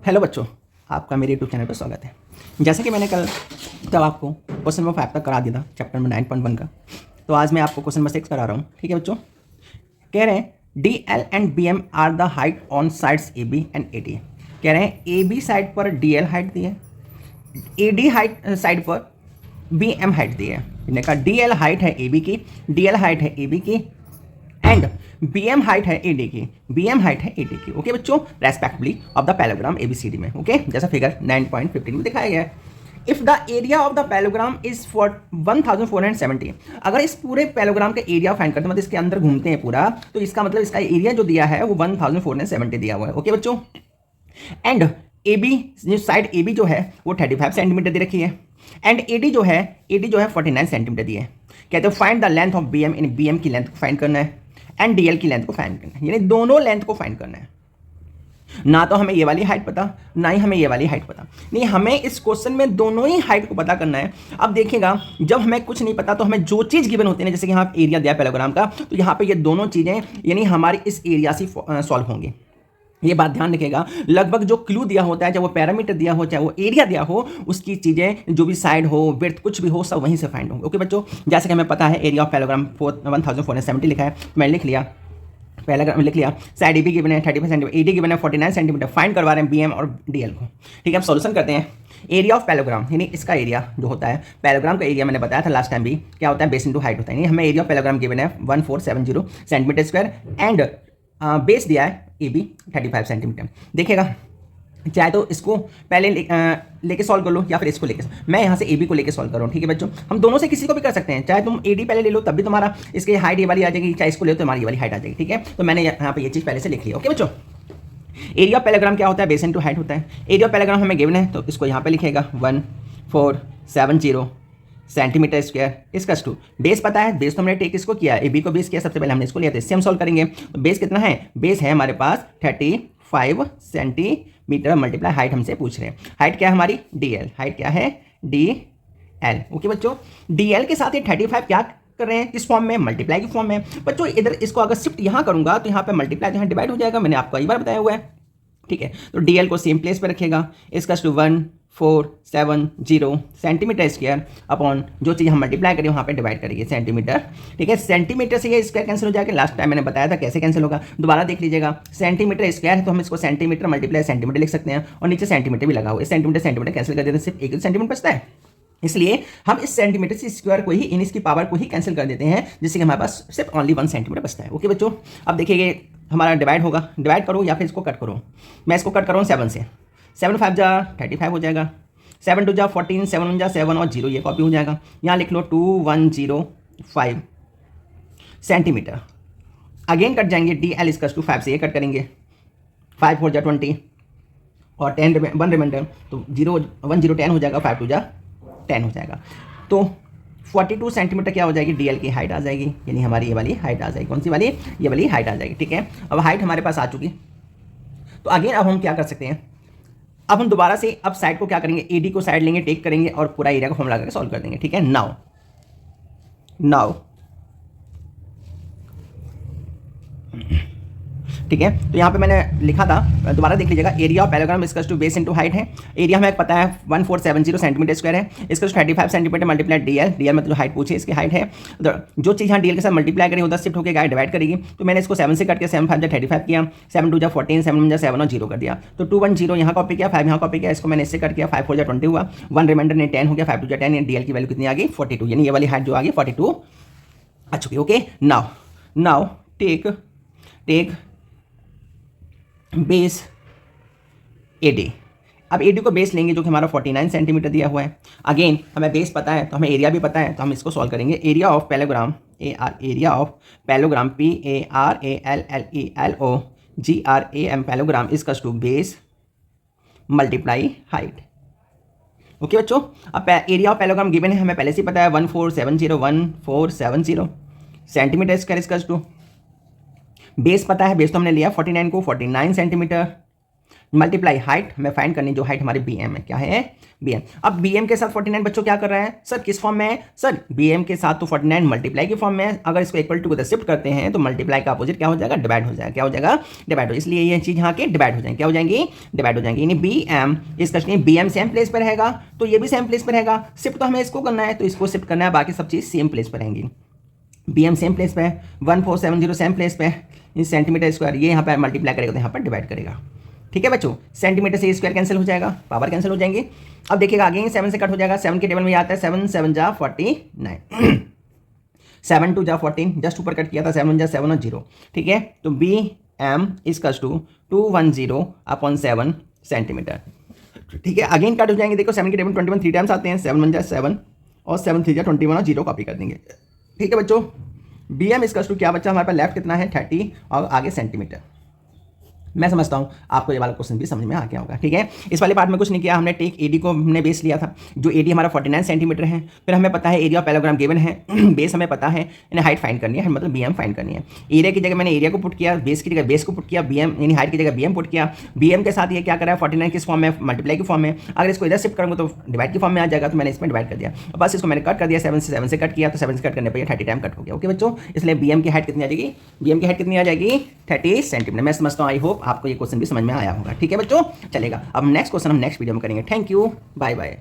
Hello बच्चों, आपका मेरे यूट्यूब चैनल पर स्वागत है। जैसे कि मैंने कल जब आपको क्वेश्चन नंबर 5 तक करा दिया था चैप्टर नंबर 9.1 का, तो आज मैं आपको क्वेश्चन नंबर 6 करा रहा हूँ। ठीक है बच्चों, कह रहे हैं D L and B M are the height on sides A B and A D. कह रहे हैं ए बी साइड पर डी एल हाइट दी है, ए डी हाइट साइड पर बी एम हाइट दी है। इन्होंने कहा डी एल हाइट है ए बी की, डी एल हाइट है ए बी की एंड बी एम हाइट है ए डी की, बी एम हाइट है ए डी की। ओके बच्चों, respectively of the parallelogram A B C D में। ओके, जैसा फिगर 9.15 में दिखाया गया है। If the area of the parallelogram is for 1470, अगर इस पूरे पैलोग्राम का एरिया फाइंड करते हैं, मतलब इसके अंदर घूमते हैं पूरा, तो इसका मतलब इसका एरिया जो दिया है वो 1470 दिया हुआ है। ओके बच्चों, एंड ए बी जो साइड ए बी जो है वो 35 सेंटीमीटर दे रखी है एंड ए डी जो है 49 सेंटीमीटर दी है। कहते हैं find the length of B M, इन बी एम की लेंथ को फाइंड करना है एंड डी एल की लेंथ को फाइंड करना है, यानी दोनों लेंथ को फाइंड करना है। ना तो हमें ये वाली हाइट पता, ना ही हमें ये वाली हाइट पता, नहीं हमें इस क्वेश्चन में दोनों ही हाइट को पता करना है। अब देखिएगा, जब हमें कुछ नहीं पता तो हमें जो चीज़ गिवन होती है, जैसे कि यहाँ एरिया दिया पैराग्राम का, तो यहाँ पे ये दोनों चीज़ें यानी हमारी इस एरिया से सॉल्व होंगी। ये बात ध्यान रखिएगा, लगभग जो क्लू दिया होता है, चाहे वो पैरामीटर दिया हो चाहे वो एरिया दिया हो, उसकी चीज़ें जो भी साइड हो विड्थ कुछ भी हो सब वहीं से फाइंड होंगे। ओके बच्चों, जैसे कि हमें पता है एरिया ऑफ पैराग्राम 1470 लिखा है, तो मैंने लिख लिया, पैराग्राम लिख लिया, साइड ए बी गिवन है 35 सेंटीमीटर, ए डी गिवन है 49 सेंटीमीटर, फाइंड करवा रहे हैं बी एम और डी एल को। ठीक है, अब सॉल्यूशन करते हैं। एरिया ऑफ पैलोग्राम यानी इसका एरिया जो होता है, पैलोग्राम का एरिया मैंने बताया था लास्ट टाइम भी, क्या होता है, बेस इंटू हाइट होता है। हमें एरिया ऑफ पैलोग्राम गिवन है 1470 सेंटीमीटर स्क्वायर एंड बेस दिया है ए बी 35 सेंटीमीटर। देखिएगा, चाहे तो इसको पहले लेके सॉल्व कर लो या फिर इसको लेके, मैं यहाँ से ए बी को लेके सॉल्व कर रहा हूँ। ठीक है बच्चों, हम दोनों से किसी को भी कर सकते हैं, चाहे तुम ए डी पहले ले लो तब भी तुम्हारा इसकी हाइट ये वाली आ जाएगी, चाहे इसको ले लो तो हमारी ये वाली हाइट आ जाएगी। ठीक है, तो मैंने यहाँ पे ये चीज़ पहले से लिख लिया। ओके बच्चों, एरिया पैराग्राम क्या होता है, बेस इंटू हाइट होता है। एरिया पैराग्राम हमें गिवन है तो इसको यहाँ पे लिखेगा 1470 सेंटीमीटर स्क्वायर, इसका टू बेस पता है, बेस तो हमने टेक इसको किया, ए बी को बेस किया, सबसे पहले हमने इसको लिया था, इससे हम सॉल्व करेंगे। तो बेस कितना है, बेस है हमारे पास 35 सेंटीमीटर मल्टीप्लाई हाइट हमसे पूछ रहे हैं। हाइट क्या है हमारी, डी एल, हाइट क्या है, डी एल। ओके बच्चों, डी एल के साथ ये 35 क्या कर रहे हैं, किस फॉर्म में, मल्टीप्लाई की फॉर्म में। बच्चों इधर इसको अगर शिफ्ट यहाँ करूंगा तो यहाँ पे मल्टीप्लाई तो यहाँ डिवाइड हो जाएगा, मैंने आपको कई बार बताया हुआ है। ठीक है, तो डी एल को सेम प्लेस पे रखिएगा, इसका 1470 सेंटीमीटर स्क्वायर अपॉन जो चीज़ हम मल्टीप्लाई करें वहाँ पे डिवाइड करेंगे सेंटीमीटर। ठीक है, सेंटीमीटर से ये स्क्वायर कैंसिल हो जाएगा, लास्ट टाइम मैंने बताया था कैसे कैंसिल होगा, दोबारा देख लीजिएगा। सेंटीमीटर स्क्वायर है तो हम इसको सेंटीमीटर मल्टीप्लाई सेंटीमीटर लिख सकते हैं और नीचे सेंटीमीटर भी लगा हुआ है, सेंटीमीटर सेंटीमीटर कैंसिल कर देते हैं, सिर्फ एक सेंटीमीटर बचता है, इसलिए हम इस सेंटीमीटर से स्क्वायर को ही, इन इसकी पावर को ही कैंसिल कर देते हैं, जिससे कि हमारे पास सिर्फ ओनली 1 सेंटीमीटर बचता है। ओके बच्चों, अब देखिए हमारा डिवाइड होगा, डिवाइड करो या फिर इसको कट करो। मैं इसको कट कर रहा हूँ 7 से, 7 5 जा 35 हो जाएगा, 7 2 जा 14, 7 1 जा 7 और 0 ये कॉपी हो जाएगा। यहाँ लिख लो 2105 सेंटीमीटर। अगेन कट जाएंगे, डी एल इसका 5 से ये कट करेंगे, 5 4 जा 20 और 10 1 रिमाइंडर, तो 0 1 0 10 हो जाएगा, 5 2 जा 10 हो जाएगा। तो 42 सेंटीमीटर क्या हो जाएगी, डी एल की हाइट आ जाएगी, यानी हमारी ये वाली हाइट आ जाएगी। कौन सी वाली, ये वाली हाइट आ जाएगी। ठीक है, अब हाइट हमारे पास आ चुकी, तो अगेन अब हम क्या कर सकते हैं, अब हम दोबारा से अब साइड को क्या करेंगे, ए डी को साइड लेंगे, टेक करेंगे और पूरा एरिया को फॉर्मूला करके सॉल्व कर देंगे। ठीक है, नाउ ठीक है, तो यहाँ पे मैंने लिखा था, दोबारा देख लीजिएगा, एरिया ऑफ पैराग्राम इसका टू बेस इनटू हाइट है। एरिया हमें पता है 1470 सेंटीमीटर स्क्वायर है, इसका 35 centimetre multiply D L, D L मतलब हाइट पूछे इसकी हाइट है, जो चीज़ यहाँ डी एल के साथ मल्टीप्लाई करेंगे उधर शिफ्ट होकर गाइड डिवाइड करेगी। तो मैंने इसको 7 से कट के 7 5 जा 35 किया, 7 2 जा 14, 7 1 जा 7 और 0 कर दिया, तो 210 यहाँ कॉपी किया, 5 यहाँ कॉपी किया, इसको मैंने इससे कट किया, 5 4 जा 20 हुआ, 1 रिमाइंडर ने 10 हो गया, 5 2 जा 10, डी एल की वैल्यू कितनी आ गई, 42, यानी ये वाली हाइट जो आ गई 42 आ चुकी। Okay, now take base A D. अब ए डी को बेस लेंगे जो कि हमारा 49 सेंटीमीटर दिया हुआ है। अगेन हमें बेस पता है तो हमें एरिया भी पता है, तो हम इसको सॉल्व करेंगे। Area of parallelogram, area of parallelogram PARALLELOGRAM parallelogram इसका to base multiply height. Okay बच्चों, अब एरिया ऑफ पैलोग्राम गिवन है, हमें पहले से पता है 1470 सेंटीमीटर स्क्वायर, इसका टू बेस पता है, बेस तो हमने लिया 49 को 49 सेंटीमीटर, मल्टीप्लाई हाइट हमें फाइंड करनी, जो हाइट हमारी बी एम है, क्या है बी एम। अब बी एम के साथ 49 बच्चों क्या कर रहा है सर, किस फॉर्म में है सर, बी एम के साथ तो 49 मल्टीप्लाई के फॉर्म में है। अगर इसको इक्वल टू शिफ्ट करते हैं तो मल्टीप्लाई का अपोजिट क्या हो जाएगा, डिवाइड हो जाएगा, क्या हो जाएगा डिवाइड हो, इसलिए ये चीज यहाँ के डिवाइड हो जाएंगे, क्या हो जाएंगी डिवाइड हो जाएंगी। यानी बी एम इस question B M same place पर रहेगा तो ये भी सेम प्लेस पर रहेगा, शिफ्ट तो हमें इसको करना है तो इसको शिफ्ट करना है, बाकी सब चीज सेम प्लेस पर रहेंगी। बी एम सेम प्लेस पे है, 1470 सेम प्लेस पे है, इस सेंटीमीटर स्क्वायर ये यहाँ पर मल्टीप्लाई करेगा तो यहाँ पर डिवाइड करेगा। ठीक है बच्चों, सेंटीमीटर से स्क्वायर कैंसिल हो जाएगा, पावर कैंसिल हो जाएंगे। अब देखिएगा आगे 7 से कट हो जाएगा, 7 के टेबल में आता है 7 7 जा 49 7 2 जा 14, जस्ट ऊपर कट किया था 7 जा 7 और 0। ठीक है, तो B M equals to 210/7 centimetre. ठीक है, अगेन कट हो जाएंगे, देखो 7 के टेबल 21 3 टाइम्स आते हैं, 7 1 जा 7 और 7 3 जा 21 और 0 कॉपी कर देंगे। ठीक है बच्चों, बी एम इजकल्स टू क्या बच्चा हमारे पास लेफ्ट कितना है 30 और आगे सेंटीमीटर। मैं समझता हूँ आपको ये वाला क्वेश्चन भी समझ में आ गया होगा। ठीक है, इस वाले पार्ट में कुछ नहीं किया, हमने टेक एडी को हमने बेस लिया था, जो एडी हमारा 49 सेंटीमीटर है, फिर हमें पता है एरिया ऑफ पैराग्राम गिवन है, बेस हमें पता है, यानी हाइट फाइंड करनी है, मतलब बीएम फाइंड करनी है। एरिया की जगह मैंने एरिया को पुट किया, बेस की जगह बेस को पुट किया, बीएम यानी हाइट की जगह बीएम पुट किया। बीएम के साथ ये क्या करा है 49 किस फॉर्म में, मल्टीप्लाई की फॉर्म में, अगर इसको इधर शिफ्ट करूँगा तो डिवाइड की फॉर्म में आ जाएगा, तो मैंने इसमें डिवाइड कर दिया, बस इसको मैंने कट कर दिया, 7 से कट किया तो 7 से कट करने पर 30 टाइम कट हो गया। ओके बच्चों, इसलिए बीएम की हाइट कितनी आ जाएगी, बीएम की हाइट कितनी आ जाएगी 30 सेंटीमीटर। मैं समझता हूँ, आई होप आपको ये क्वेश्चन भी समझ में आया होगा। ठीक है बच्चों, चलेगा, अब नेक्स्ट क्वेश्चन हम नेक्स्ट वीडियो में करेंगे। Thank you, bye bye.